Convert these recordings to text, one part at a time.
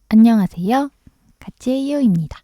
안녕하세요. 가치예요입니다.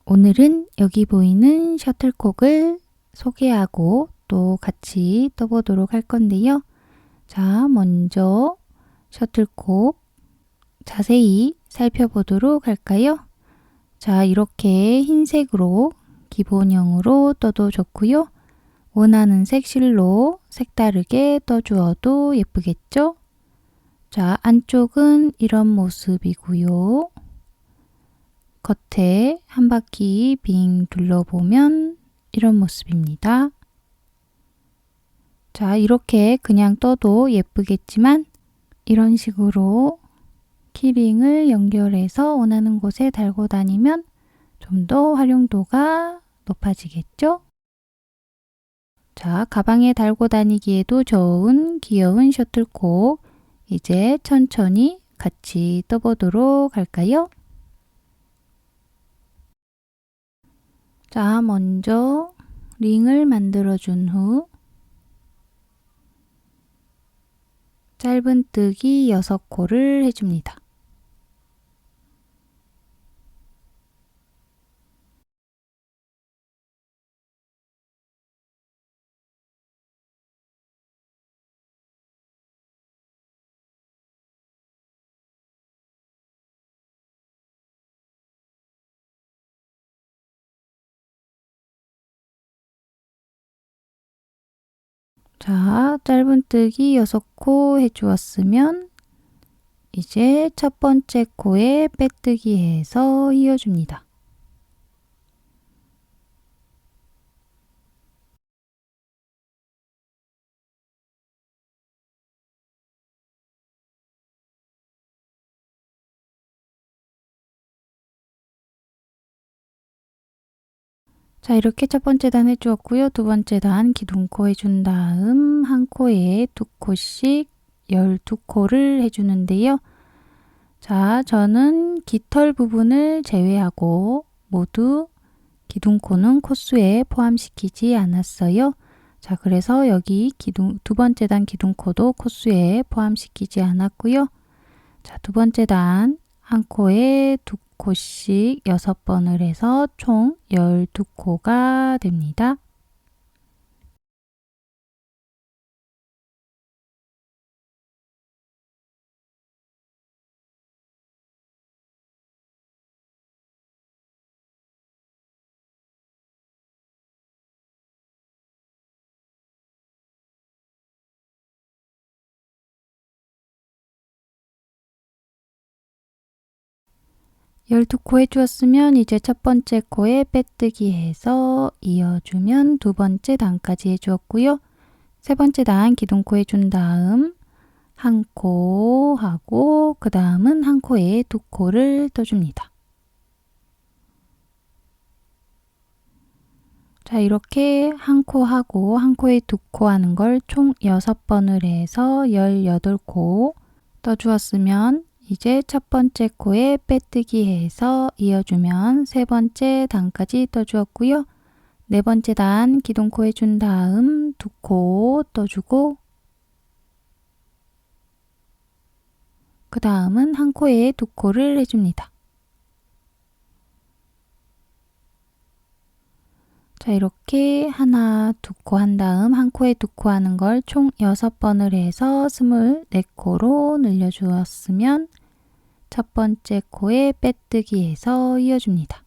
오늘은 여기 보이는 셔틀콕을 소개하고 또 같이 떠보도록 할 건데요. 자, 먼저 셔틀콕 자세히 살펴보도록 할까요? 자, 이렇게 흰색으로 기본형으로 떠도 좋고요. 원하는 색 실로 색다르게 떠주어도 예쁘겠죠? 자, 안쪽은 이런 모습이고요. 겉에 한 바퀴 빙 둘러보면 이런 모습입니다. 자, 이렇게 그냥 떠도 예쁘겠지만 이런 식으로 키링을 연결해서 원하는 곳에 달고 다니면 좀 더 활용도가 높아지겠죠? 자, 가방에 달고 다니기에도 좋은 귀여운 셔틀콕 이제 천천히 같이 떠보도록 할까요? 자, 먼저 링을 만들어 준 후 짧은뜨기 6코를 해줍니다. 자, 짧은뜨기 6코 해주었으면 이제 첫 번째 코에 빼뜨기 해서 이어줍니다. 자, 이렇게 첫 번째 단 해주었고요. 두 번째 단 기둥코 해준 다음 한 코에 2코씩 12코를 해주는데요. 자, 저는 깃털 부분을 제외하고 모두 기둥코는 코수에 포함시키지 않았어요. 자, 그래서 여기 두 번째 단 기둥코도 코수에 포함시키지 않았고요. 자, 두 번째 단 한 코에 2코씩 6번을 해서 총 12코가 됩니다. 열두 코 해주었으면 이제 첫 번째 코에 빼뜨기 해서 이어주면 두 번째 단까지 해주었고요. 세 번째 단 기둥코 해준 다음 한 코 하고 그 다음은 한 코에 2코를 떠줍니다. 자, 이렇게 한 코 하고 한 코에 2코 하는 걸 총 6번을 해서 18코 떠주었으면 이제 첫 번째 코에 빼뜨기 해서 이어주면 세 번째 단까지 떠주었고요. 네 번째 단 기둥코 해준 다음 2코 떠주고 그 다음은 한 코에 2코를 해줍니다. 자, 이렇게 하나, 2코 한 다음 한 코에 2코 하는 걸 총 6번을 해서 24코로 늘려주었으면 첫 번째 코에 빼뜨기 해서 이어줍니다.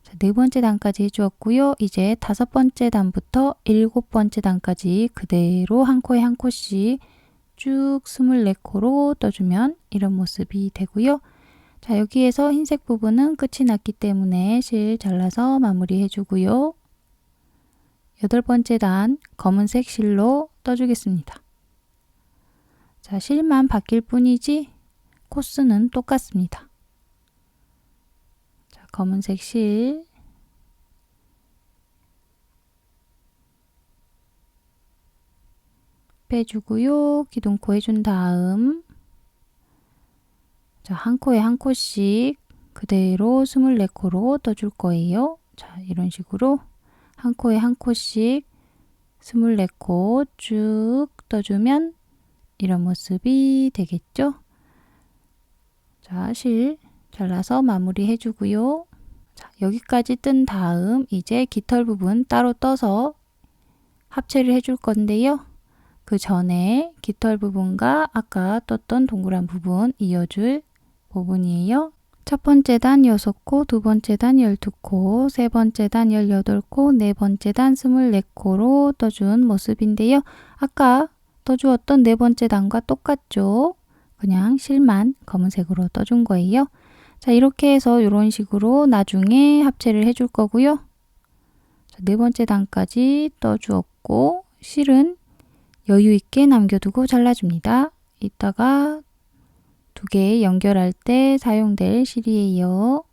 자, 네 번째 단까지 해주었고요. 이제 다섯 번째 단부터 일곱 번째 단까지 그대로 한 코에 한 코씩 쭉 24코로 떠주면 이런 모습이 되고요. 자, 여기에서 흰색 부분은 끝이 났기 때문에 실 잘라서 마무리해 주고요. 여덟 번째 단 검은색 실로 떠주겠습니다. 자, 실만 바뀔 뿐이지 코스는 똑같습니다. 자, 검은색 실 빼주고요. 기둥코 해준 다음 자, 한 코에 한 코씩 그대로 24코로 떠줄 거예요. 자, 이런 식으로 한 코에 한 코씩 24코 쭉 떠주면 이런 모습이 되겠죠? 자, 실 잘라서 마무리 해주고요. 자, 여기까지 뜬 다음 이제 깃털 부분 따로 떠서 합체를 해줄 건데요. 그 전에 깃털 부분과 아까 떴던 동그란 부분 이어줄 부분이에요. 첫 번째 단 6코, 두 번째 단 12코, 세 번째 단 18코, 네 번째 단 24코로 떠준 모습인데요. 아까 떠주었던 네 번째 단과 똑같죠? 그냥 실만 검은색으로 떠준 거예요. 자, 이렇게 해서 이런 식으로 나중에 합체를 해줄 거고요. 자, 네 번째 단까지 떠주었고 실은 여유 있게 남겨두고 잘라줍니다. 이따가 두 개 연결할 때 사용될 실이에요.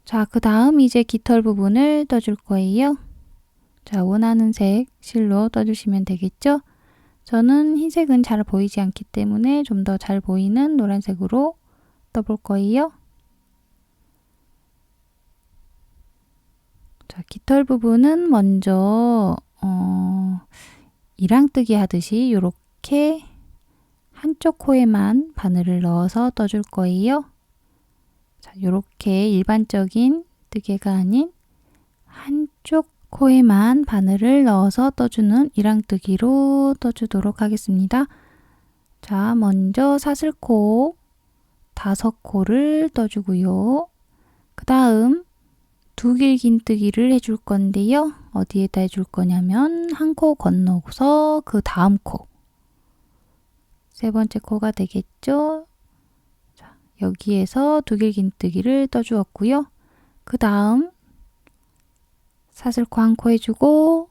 자, 그 다음 이제 깃털 부분을 떠줄 거예요. 자, 원하는 색 실로 떠주시면 되겠죠? 저는 흰색은 잘 보이지 않기 때문에 좀 더 잘 보이는 노란색으로 떠볼 거예요. 자, 깃털 부분은 먼저 이랑뜨기 하듯이 이렇게 한쪽 코에만 바늘을 넣어서 떠줄 거예요. 자, 이렇게 일반적인 뜨개가 아닌 한쪽 코에만 바늘을 넣어서 떠주는 이랑뜨기로 떠주도록 하겠습니다. 자, 먼저 사슬코 5코를 떠주고요. 그 다음 두 길긴뜨기를 해줄 건데요. 어디에다 해줄 거냐면 한 코 건너서 그 다음 코, 세 번째 코가 되겠죠. 자, 여기에서 두 길긴뜨기를 떠주었고요. 그 다음 사슬코 한 코 해주고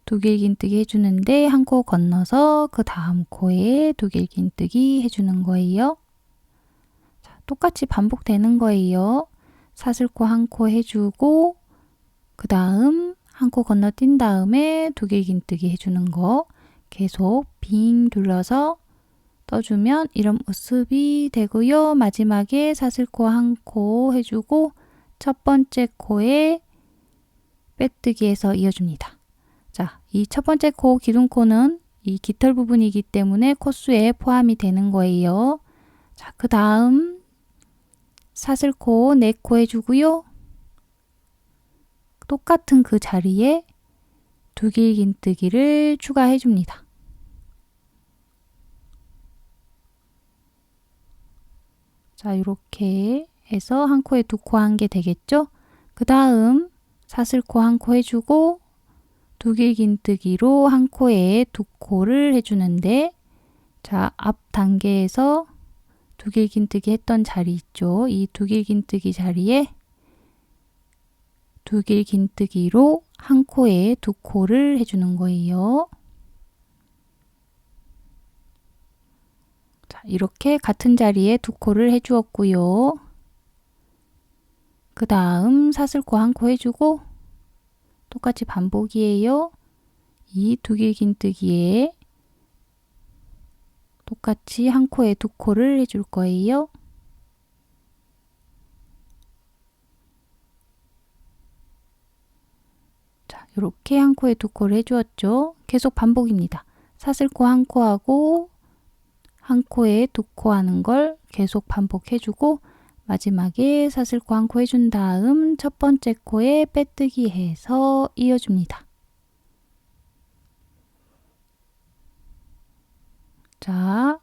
두 길긴뜨기 해주는데 한 코 건너서 그 다음 코에 두 길긴뜨기 해주는 거예요. 자, 똑같이 반복되는 거예요. 사슬코 한 코 해주고 그 다음 한 코 건너뛴 다음에 두 길긴뜨기 해주는 거 계속 빙 둘러서 떠주면 이런 모습이 되고요. 마지막에 사슬코 한 코 해주고 첫 번째 코에 빼뜨기해서 이어줍니다. 자, 이 첫 번째 코 기둥코는 이 깃털 부분이기 때문에 코수에 포함이 되는 거예요. 자, 그 다음 사슬코 4코 해주고요. 똑같은 그 자리에 두 길긴뜨기를 추가해 줍니다. 자, 이렇게 해서 한 코에 2코 한 게 되겠죠? 그 다음 사슬코 한 코 해주고 두 길긴뜨기로 한 코에 2코를 해주는데 자, 앞 단계에서 두 길긴뜨기 했던 자리 있죠? 이 두 길긴뜨기 자리에 두 길긴뜨기로 한 코에 2코를 해주는 거예요. 자, 이렇게 같은 자리에 2코를 해주었고요. 그 다음 사슬코 한 코 해주고 똑같이 반복이에요. 이 두 길긴뜨기에 똑같이 한 코에 2코를 해줄 거예요. 자, 이렇게 한 코에 2코를 해주었죠. 계속 반복입니다. 사슬코 한 코하고 한 코에 2코 하는 걸 계속 반복해주고 마지막에 사슬코 한 코 해준 다음 첫 번째 코에 빼뜨기 해서 이어줍니다. 자,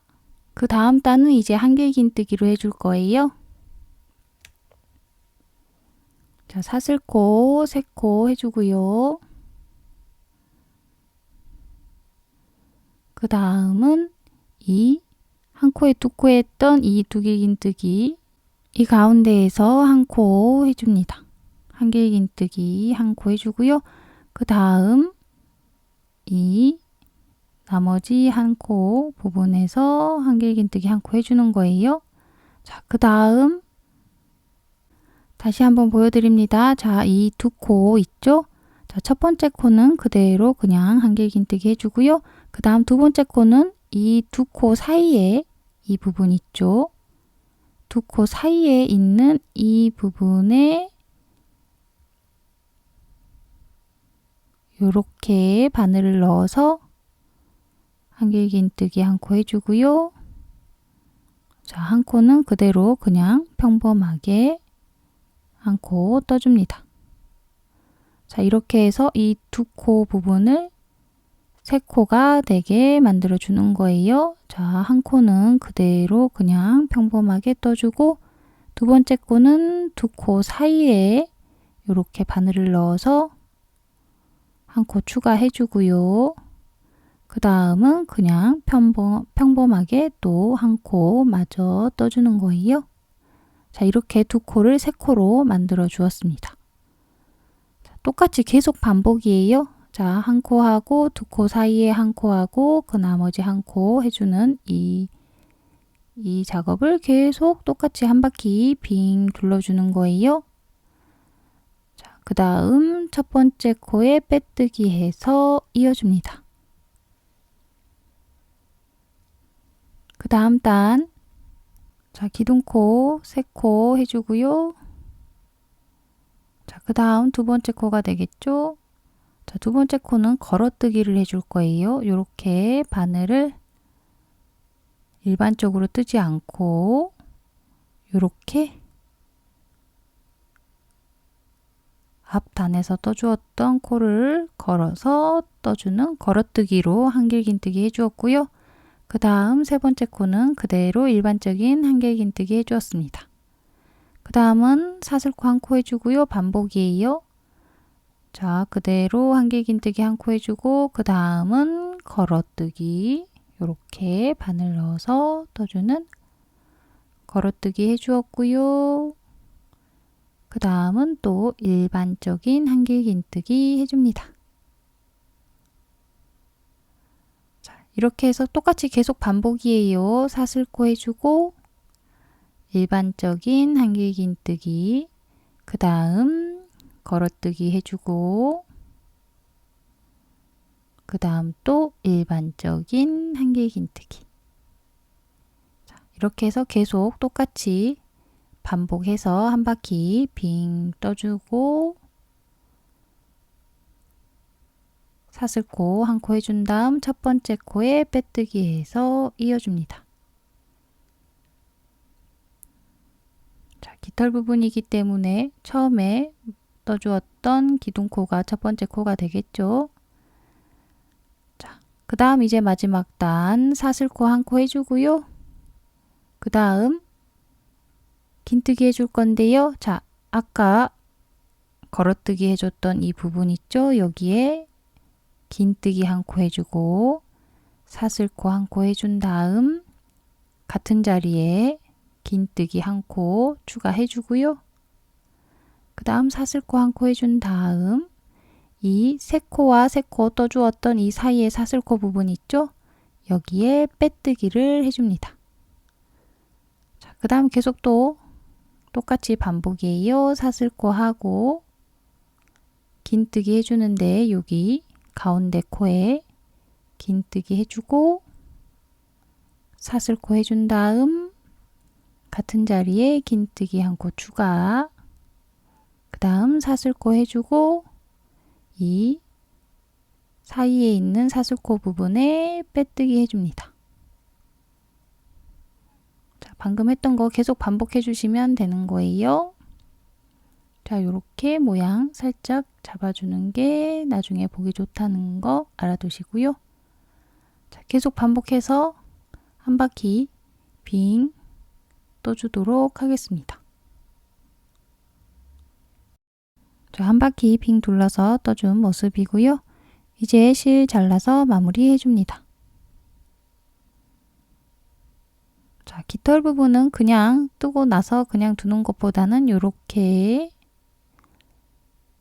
그 다음 단은 이제 한길긴뜨기로 해줄 거예요. 자, 사슬코 3코 해주고요. 그 다음은 이 한 코에 2코 했던 이 두 길긴뜨기 이 가운데에서 한 코 해줍니다. 한길긴뜨기 한 코 해주고요. 그 다음 이 나머지 한 코 부분에서 한길긴뜨기 한 코 해주는 거예요. 자, 그 다음 다시 한번 보여드립니다. 자, 이 2코 있죠? 자, 첫 번째 코는 그대로 그냥 한길긴뜨기 해주고요. 그 다음 두 번째 코는 이 2코 사이에 이 부분 있죠? 2코 사이에 있는 이 부분에 이렇게 바늘을 넣어서 한길긴뜨기 한 코 해주고요. 자, 한 코는 그대로 그냥 평범하게 한 코 떠줍니다. 자, 이렇게 해서 이 두 코 부분을 세 코가 되게 만들어 주는 거예요. 자, 한 코는 그대로 그냥 평범하게 떠주고 두 번째 코는 두 코 사이에 이렇게 바늘을 넣어서 한 코 추가해 주고요. 그 다음은 그냥 평범하게 또 한 코 마저 떠주는 거예요. 자, 이렇게 두 코를 세 코로 만들어 주었습니다. 자, 똑같이 계속 반복이에요. 자, 한 코 하고 두 코 사이에 한 코 하고 그 나머지 한 코 해주는 이 작업을 계속 똑같이 한 바퀴 빙 둘러주는 거예요. 자, 그 다음 첫 번째 코에 빼뜨기 해서 이어줍니다. 그 다음 단, 자, 기둥코 세 코 해주고요. 자, 그 다음 두 번째 코가 되겠죠. 자, 두 번째 코는 걸어뜨기를 해줄 거예요. 이렇게 바늘을 일반적으로 뜨지 않고 이렇게 앞단에서 떠주었던 코를 걸어서 떠주는 걸어뜨기로 한길긴뜨기 해주었고요. 그 다음 세 번째 코는 그대로 일반적인 한길긴뜨기 해주었습니다. 그 다음은 사슬코 한 코 해주고요. 반복이에요. 자, 그대로 한길긴뜨기 한 코 해주고 그 다음은 걸어뜨기 이렇게 바늘 넣어서 떠주는 걸어뜨기 해주었고요. 그 다음은 또 일반적인 한길긴뜨기 해줍니다. 자, 이렇게 해서 똑같이 계속 반복이에요. 사슬코 해주고 일반적인 한길긴뜨기 그 다음 걸어뜨기 해주고 그 다음 또 일반적인 한길긴뜨기. 자, 이렇게 해서 계속 똑같이 반복해서 한 바퀴 빙 떠주고 사슬코 한 코 해준 다음 첫 번째 코에 빼뜨기 해서 이어줍니다. 자, 깃털 부분이기 때문에 처음에 떠주었던 기둥코가 첫 번째 코가 되겠죠. 자, 그 다음 이제 마지막 단 사슬코 한 코 해주고요. 그 다음 긴뜨기 해줄 건데요. 자, 아까 걸어뜨기 해줬던 이 부분 있죠? 여기에 긴뜨기 한 코 해주고 사슬코 한 코 해준 다음 같은 자리에 긴뜨기 한 코 추가해 주고요. 그 다음 사슬코 한 코 해준 다음 이 세 코와 세 코 떠주었던 이 사이에 사슬코 부분 있죠? 여기에 빼뜨기를 해줍니다. 자, 그 다음 계속 또 똑같이 반복이에요. 사슬코 하고 긴뜨기 해주는데 여기 가운데 코에 긴뜨기 해주고 사슬코 해준 다음 같은 자리에 긴뜨기 한 코 추가 그 다음 사슬코 해주고 이 사이에 있는 사슬코 부분에 빼뜨기 해줍니다. 자, 방금 했던 거 계속 반복해 주시면 되는 거예요. 자, 요렇게 모양 살짝 잡아주는 게 나중에 보기 좋다는 거 알아두시고요. 자, 계속 반복해서 한 바퀴 빙 떠주도록 하겠습니다. 자, 한 바퀴 빙 둘러서 떠준 모습이고요. 이제 실 잘라서 마무리 해줍니다. 자, 깃털 부분은 그냥 뜨고 나서 그냥 두는 것보다는 이렇게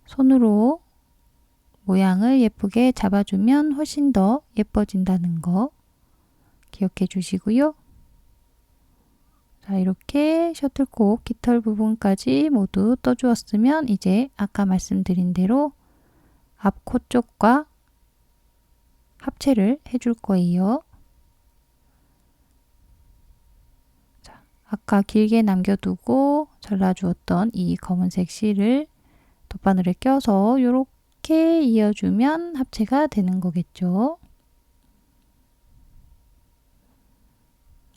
손으로 모양을 예쁘게 잡아주면 훨씬 더 예뻐진다는 거 기억해 주시고요. 자, 이렇게 셔틀콕 깃털 부분까지 모두 떠주었으면 이제 아까 말씀드린 대로 앞코 쪽과 합체를 해줄 거예요. 자, 아까 길게 남겨두고 잘라주었던 이 검은색 실을 돗바늘에 껴서 이렇게 이어주면 합체가 되는 거겠죠.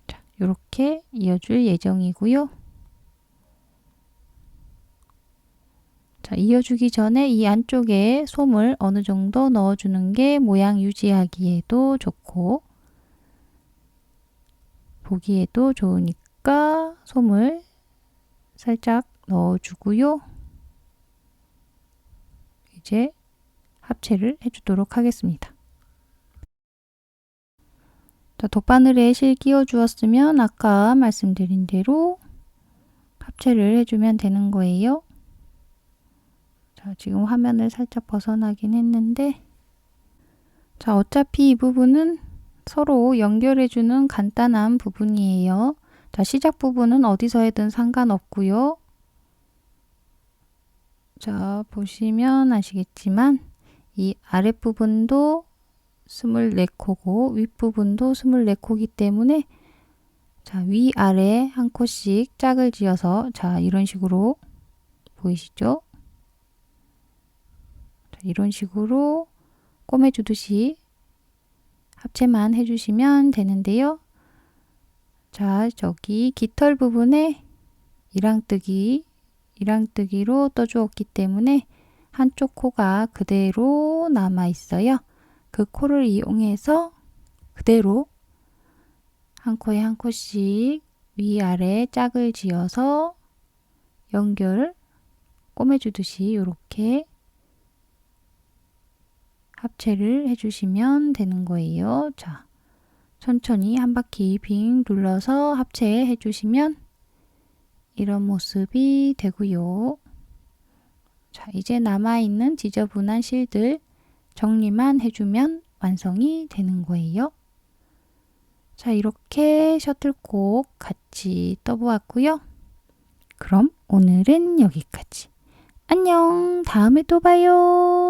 자, 이렇게 이어줄 예정이고요. 자, 이어주기 전에 이 안쪽에 솜을 어느 정도 넣어주는 게 모양 유지하기에도 좋고 보기에도 좋으니까 솜을 살짝 넣어주고요. 이제 합체를 해주도록 하겠습니다. 자, 돗바늘에 실 끼워 주었으면 아까 말씀드린 대로 합체를 해주면 되는 거예요. 자, 지금 화면을 살짝 벗어나긴 했는데 자, 어차피 이 부분은 서로 연결해주는 간단한 부분이에요. 자, 시작 부분은 어디서 해든 상관없고요. 자, 보시면 아시겠지만 이 아랫부분도 24코고 윗부분도 24코이기 때문에 자, 위아래 한 코씩 짝을 지어서 자, 이런 식으로 보이시죠? 자, 이런 식으로 꼬매주듯이 합체만 해주시면 되는데요. 자, 저기 깃털 부분에 이랑뜨기로 떠주었기 때문에 한쪽 코가 그대로 남아 있어요. 그 코를 이용해서 그대로 한 코에 한 코씩 위아래 짝을 지어서 연결 꼬매주듯이 이렇게 합체를 해주시면 되는 거예요. 자, 천천히 한 바퀴 빙 눌러서 합체해 주시면 이런 모습이 되고요. 자, 이제 남아있는 지저분한 실들 정리만 해주면 완성이 되는 거예요. 자, 이렇게 셔틀콕 같이 떠보았고요. 그럼 오늘은 여기까지. 안녕! 다음에 또 봐요.